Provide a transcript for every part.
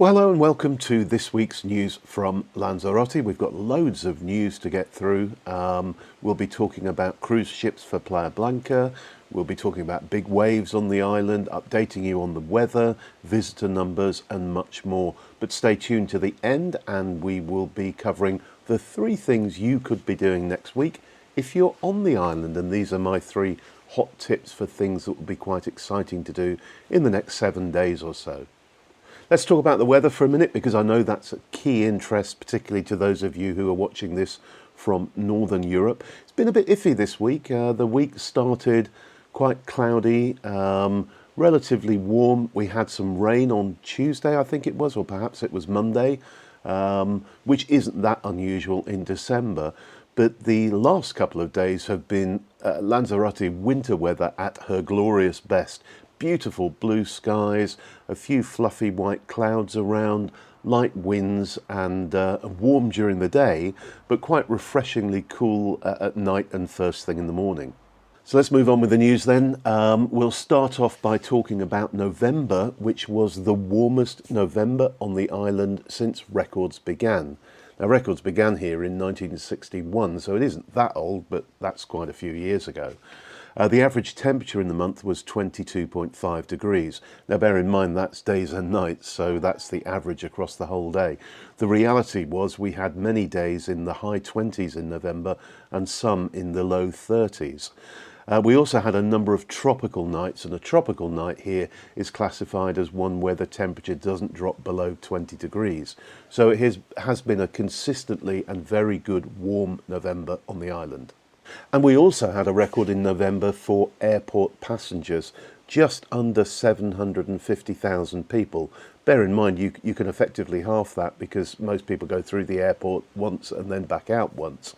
Well, hello and welcome to this week's news from Lanzarote. We've got loads of news to get through. We'll be talking about cruise ships for Playa Blanca. We'll be talking about big waves on the island, updating you on the weather, visitor numbers and much more. But stay tuned to the end and we will be covering the 3 things you could be doing next week if you're on the island. And these are my 3 hot tips for things that will be quite exciting to do in the next 7 days or so. Let's talk about the weather for a minute, because I know that's a key interest, particularly to those of you who are watching this from Northern Europe. It's been a bit iffy this week. The week started quite cloudy, relatively warm. We had some rain on Tuesday, I think it was, or perhaps it was Monday, which isn't that unusual in December. But the last couple of days have been Lanzarote winter weather at her glorious best. Beautiful blue skies, a few fluffy white clouds around, light winds and warm during the day, but quite refreshingly cool at night and first thing in the morning. So let's move on with the news then. We'll start off by talking about November, which was the warmest November on the island since records began. Now, records began here in 1961, so it isn't that old, but that's quite a few years ago. The average temperature in the month was 22.5 degrees. Now bear in mind that's days and nights, so that's the average across the whole day. The reality was we had many days in the high 20s in November and some in the low 30s. We also had a number of tropical nights, and a tropical night here is classified as one where the temperature doesn't drop below 20 degrees. So it has been a consistently and very good warm November on the island. And we also had a record in November for airport passengers, just under 750,000 people. Bear in mind, you can effectively half that because most people go through the airport once and then back out once.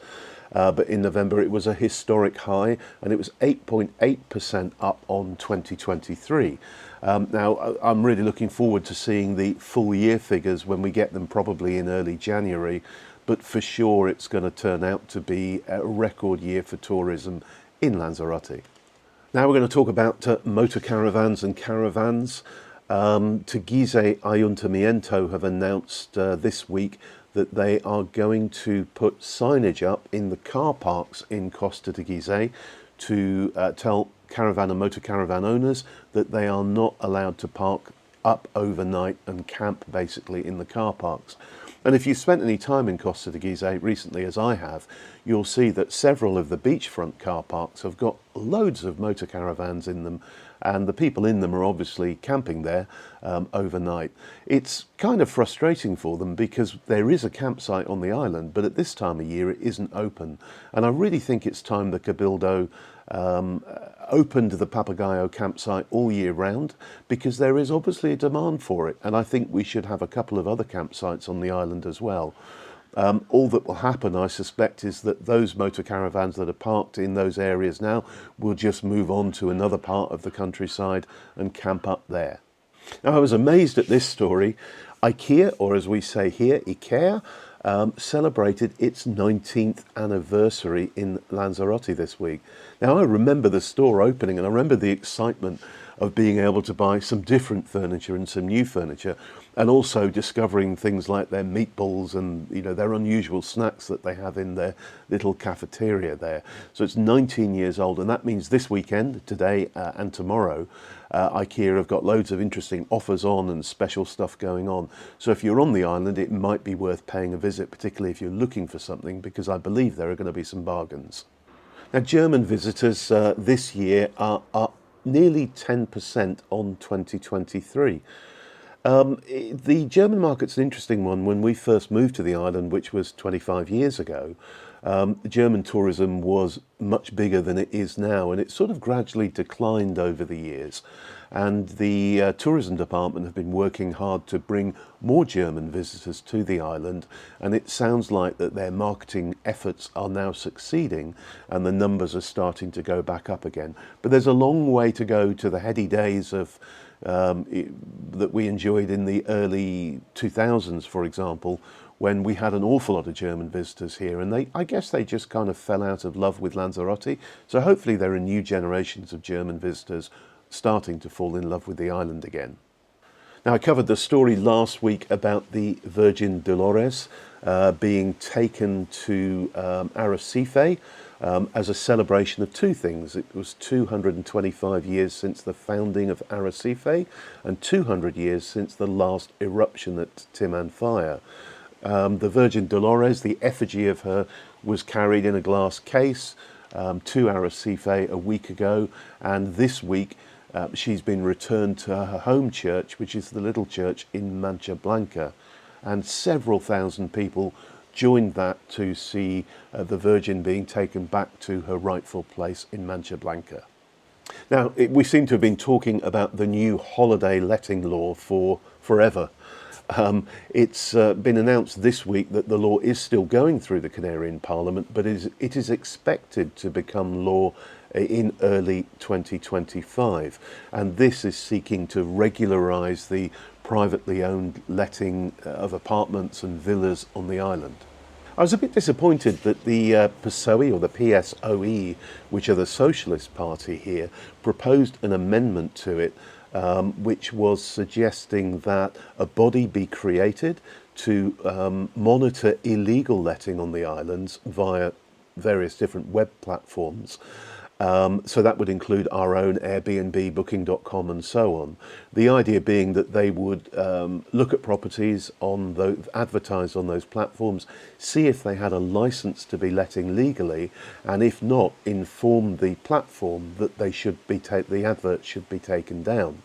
But in November it was a historic high, and it was 8.8% up on 2023. Now, I'm really looking forward to seeing the full year figures when we get them, probably in early January. But for sure it's going to turn out to be a record year for tourism in Lanzarote. Now we're going to talk about motor caravans and caravans. Taguise Ayuntamiento have announced this week that they are going to put signage up in the car parks in Costa Taguise to tell caravan and motor caravan owners that they are not allowed to park up overnight and camp basically in the car parks. And if you spent any time in Costa Taguise recently, as I have, you'll see that several of the beachfront car parks have got loads of motor caravans in them, and the people in them are obviously camping there overnight. It's kind of frustrating for them because there is a campsite on the island, but at this time of year it isn't open. And I really think it's time the Cabildo opened the Papagayo campsite all year round, because there is obviously a demand for it, and I think we should have a couple of other campsites on the island as well. All that will happen, I suspect, is that those motor caravans that are parked in those areas now will just move on to another part of the countryside and camp up there. Now, I was amazed at this story. IKEA, or as we say here, IKEA, celebrated its 19th anniversary in Lanzarote this week. Now, I remember the store opening, and I remember the excitement of being able to buy some different furniture and some new furniture, and also discovering things like their meatballs and their unusual snacks that they have in their little cafeteria there. So it's 19 years old, and that means this weekend, today and tomorrow, IKEA have got loads of interesting offers on and special stuff going on. So if you're on the island, it might be worth paying a visit, particularly if you're looking for something, because I believe there are going to be some bargains. Now, German visitors this year are up nearly 10% on 2023. The German market's an interesting one. When we first moved to the island, which was 25 years ago, German tourism was much bigger than it is now, and it sort of gradually declined over the years. And the tourism department have been working hard to bring more German visitors to the island, and it sounds like that their marketing efforts are now succeeding and the numbers are starting to go back up again. But there's a long way to go to the heady days of that we enjoyed in the early 2000s, for example, when we had an awful lot of German visitors here, and I guess they just kind of fell out of love with Lanzarote. So hopefully there are new generations of German visitors starting to fall in love with the island again. Now, I covered the story last week about the Virgin Dolores being taken to Arrecife as a celebration of two things. It was 225 years since the founding of Arrecife and 200 years since the last eruption at Timanfaya. The Virgin Dolores, the effigy of her, was carried in a glass case to Arrecife a week ago, and this week she's been returned to her home church, which is the little church in Mancha Blanca, and several thousand people joined that to see the Virgin being taken back to her rightful place in Mancha Blanca. Now, we seem to have been talking about the new holiday letting law for forever. It's been announced this week that the law is still going through the Canarian Parliament, but it is expected to become law in early 2025. And this is seeking to regularise the privately owned letting of apartments and villas on the island. I was a bit disappointed that the PSOE, or the PSOE, which are the Socialist Party here, proposed an amendment to it which was suggesting that a body be created to monitor illegal letting on the islands via various different web platforms. So that would include our own Airbnb, Booking.com and so on. The idea being that they would look at properties advertised on those platforms, see if they had a license to be letting legally, and if not, inform the platform that the advert should be taken down.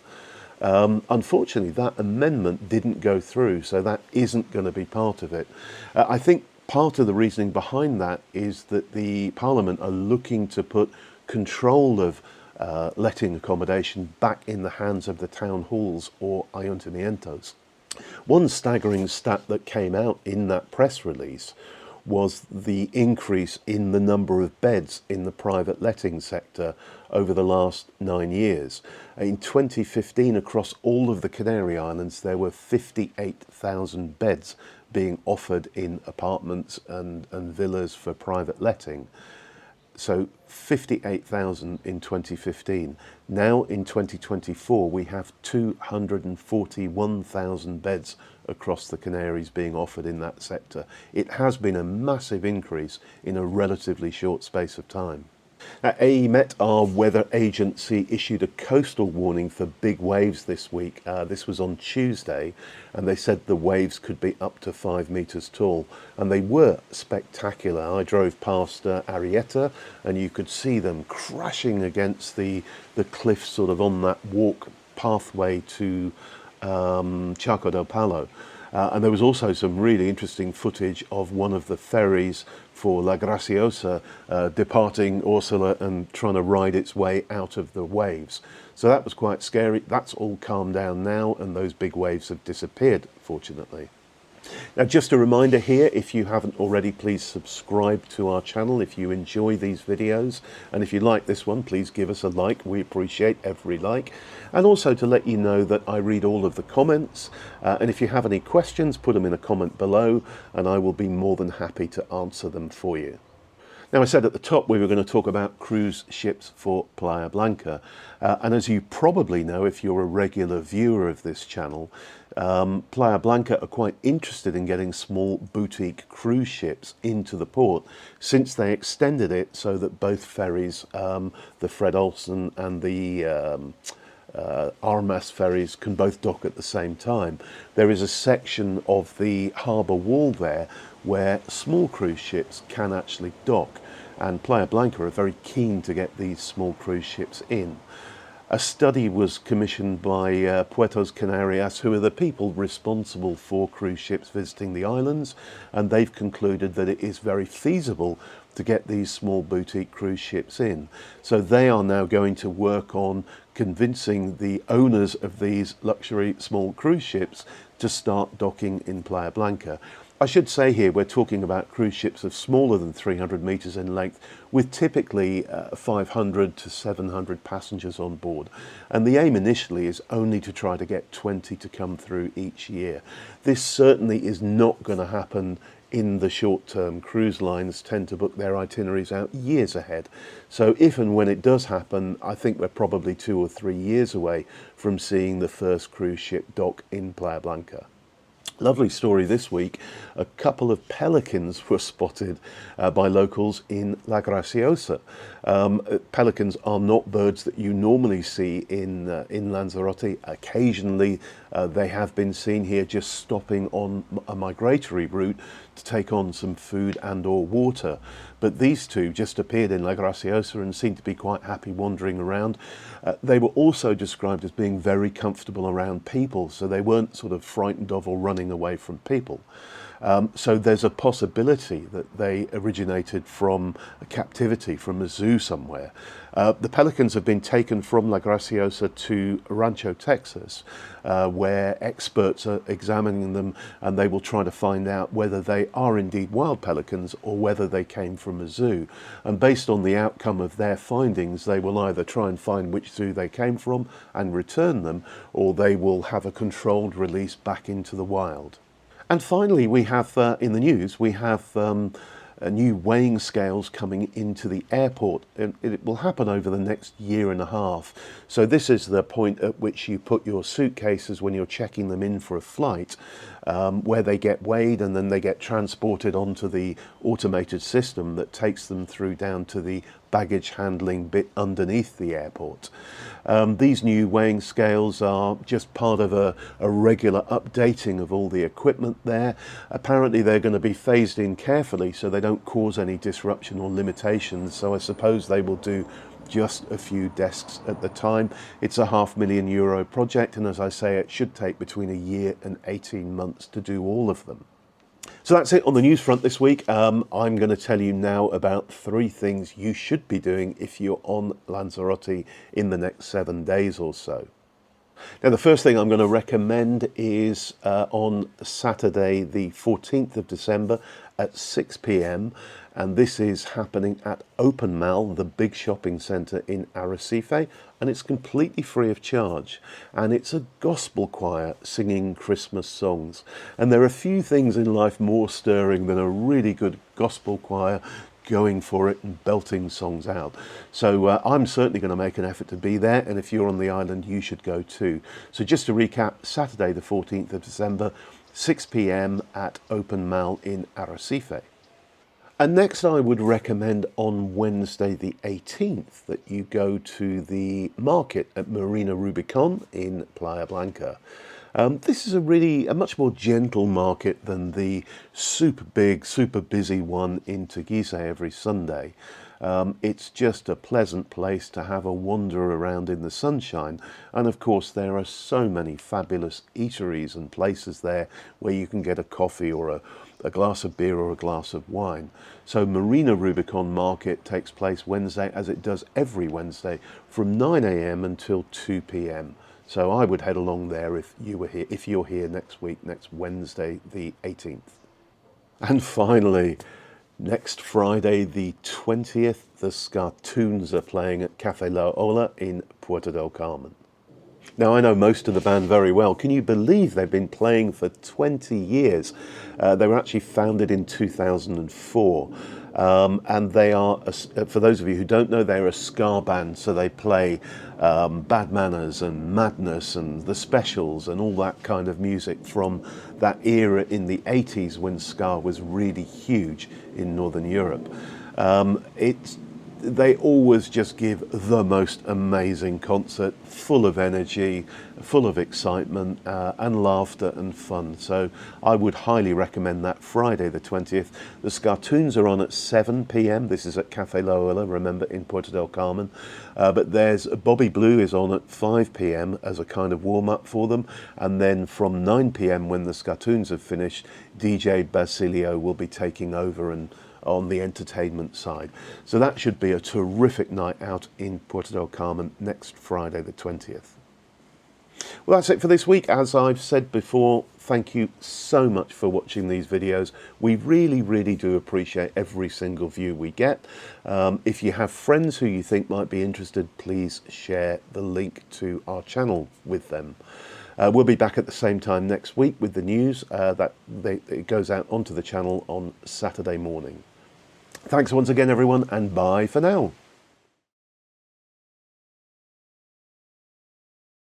Unfortunately, that amendment didn't go through, so that isn't going to be part of it. I think part of the reasoning behind that is that the Parliament are looking to put control of letting accommodation back in the hands of the town halls or ayuntamientos. One staggering stat that came out in that press release was the increase in the number of beds in the private letting sector over the last 9 years. In 2015, across all of the Canary Islands, there were 58,000 beds being offered in apartments and villas for private letting. So 58,000 in 2015. Now in 2024, we have 241,000 beds across the Canaries being offered in that sector. It has been a massive increase in a relatively short space of time. Now, AEMET, our weather agency, issued a coastal warning for big waves this week. This was on Tuesday, and they said the waves could be up to 5 metres tall, and they were spectacular. I drove past Arieta, and you could see them crashing against the cliff sort of on that walk pathway to Charco del Palo. And there was also some really interesting footage of one of the ferries for La Graciosa departing Ursula and trying to ride its way out of the waves. So that was quite scary. That's all calmed down now, and those big waves have disappeared, fortunately. Now, just a reminder here, if you haven't already, please subscribe to our channel if you enjoy these videos. And if you like this one, please give us a like. We appreciate every like. And also to let you know that I read all of the comments. And if you have any questions, put them in a comment below, and I will be more than happy to answer them for you. Now, I said at the top we were going to talk about cruise ships for Playa Blanca. And as you probably know, if you're a regular viewer of this channel, Playa Blanca are quite interested in getting small boutique cruise ships into the port, since they extended it so that both ferries, the Fred Olsen and the Armas ferries, can both dock at the same time. There is a section of the harbour wall there where small cruise ships can actually dock, and Playa Blanca are very keen to get these small cruise ships in. A study was commissioned by Puertos Canarias, who are the people responsible for cruise ships visiting the islands, and they've concluded that it is very feasible to get these small boutique cruise ships in. So they are now going to work on convincing the owners of these luxury small cruise ships to start docking in Playa Blanca. I should say here we're talking about cruise ships of smaller than 300 metres in length, with typically 500 to 700 passengers on board. And the aim initially is only to try to get 20 to come through each year. This certainly is not going to happen in the short term, cruise lines tend to book their itineraries out years ahead. So if and when it does happen, I think we're probably 2 or 3 years away from seeing the first cruise ship dock in Playa Blanca. Lovely story this week. A couple of pelicans were spotted by locals in La Graciosa. Pelicans are not birds that you normally see in Lanzarote. Occasionally they have been seen here just stopping on a migratory route to take on some food and or water. But these two just appeared in La Graciosa and seemed to be quite happy wandering around. They were also described as being very comfortable around people, so they weren't sort of frightened of or running away from people. So there's a possibility that they originated from a captivity, from a zoo somewhere. The pelicans have been taken from La Graciosa to Rancho, Texas, where experts are examining them, and they will try to find out whether they are indeed wild pelicans or whether they came from a zoo. And based on the outcome of their findings, they will either try and find which zoo they came from and return them, or they will have a controlled release back into the wild. And finally, we have in the news, we have new weighing scales coming into the airport. It will happen over the next year and a half. So this is the point at which you put your suitcases when you're checking them in for a flight, where they get weighed and then they get transported onto the automated system that takes them through down to the baggage handling bit underneath the airport. These new weighing scales are just part of a regular updating of all the equipment there. Apparently they're going to be phased in carefully so they don't cause any disruption or limitations, so I suppose they will do just a few desks at the time. It's a €500,000 project, and as I say, it should take between a year and 18 months to do all of them. So that's it on the news front this week. I'm going to tell you now about 3 things you should be doing if you're on Lanzarote in the next 7 days or so. Now, the first thing I'm going to recommend is on Saturday, the 14th of December at 6 p.m. And this is happening at Open Mall, the big shopping centre in Arrecife, and it's completely free of charge. And it's a gospel choir singing Christmas songs. And there are few things in life more stirring than a really good gospel choir going for it and belting songs out. So I'm certainly going to make an effort to be there, and if you're on the island, you should go too. So just to recap, Saturday the 14th of December, 6 p.m. at Open Mall in Arrecife. And next I would recommend on Wednesday the 18th that you go to the market at Marina Rubicon in Playa Blanca. This is a much more gentle market than the super big, super busy one in Teguise every Sunday. It's just a pleasant place to have a wander around in the sunshine. And of course, there are so many fabulous eateries and places there where you can get a coffee or a glass of beer or a glass of wine. So Marina Rubicon Market takes place Wednesday, as it does every Wednesday, from 9 a.m. until 2 p.m. So I would head along there if you're here next week, next Wednesday, the 18th. And finally, next Friday, the 20th, the Scartoons are playing at Cafe La Ola in Puerto del Carmen. Now, I know most of the band very well. Can you believe they've been playing for 20 years? They were actually founded in 2004. And they are, for those of you who don't know, they're a ska band. So they play Bad Manners and Madness and The Specials and all that kind of music from that era in the 80s when ska was really huge in Northern Europe. They always just give the most amazing concert, full of energy, full of excitement and laughter and fun. So I would highly recommend that Friday the 20th. The Scartoons are on at 7 p.m. This is at Cafe La Ola, remember, in Puerto del Carmen. But there's Bobby Blue is on at 5 p.m. as a kind of warm-up for them. And then from 9 p.m. when the Scartoons have finished, DJ Basilio will be taking over and on the entertainment side. So that should be a terrific night out in Puerto del Carmen next Friday the 20th. Well, that's it for this week. As I've said before, thank you so much for watching these videos. We really, really do appreciate every single view we get. If you have friends who you think might be interested, please share the link to our channel with them. We'll be back at the same time next week with the news. It goes out onto the channel on Saturday morning. Thanks once again, everyone, and bye for now.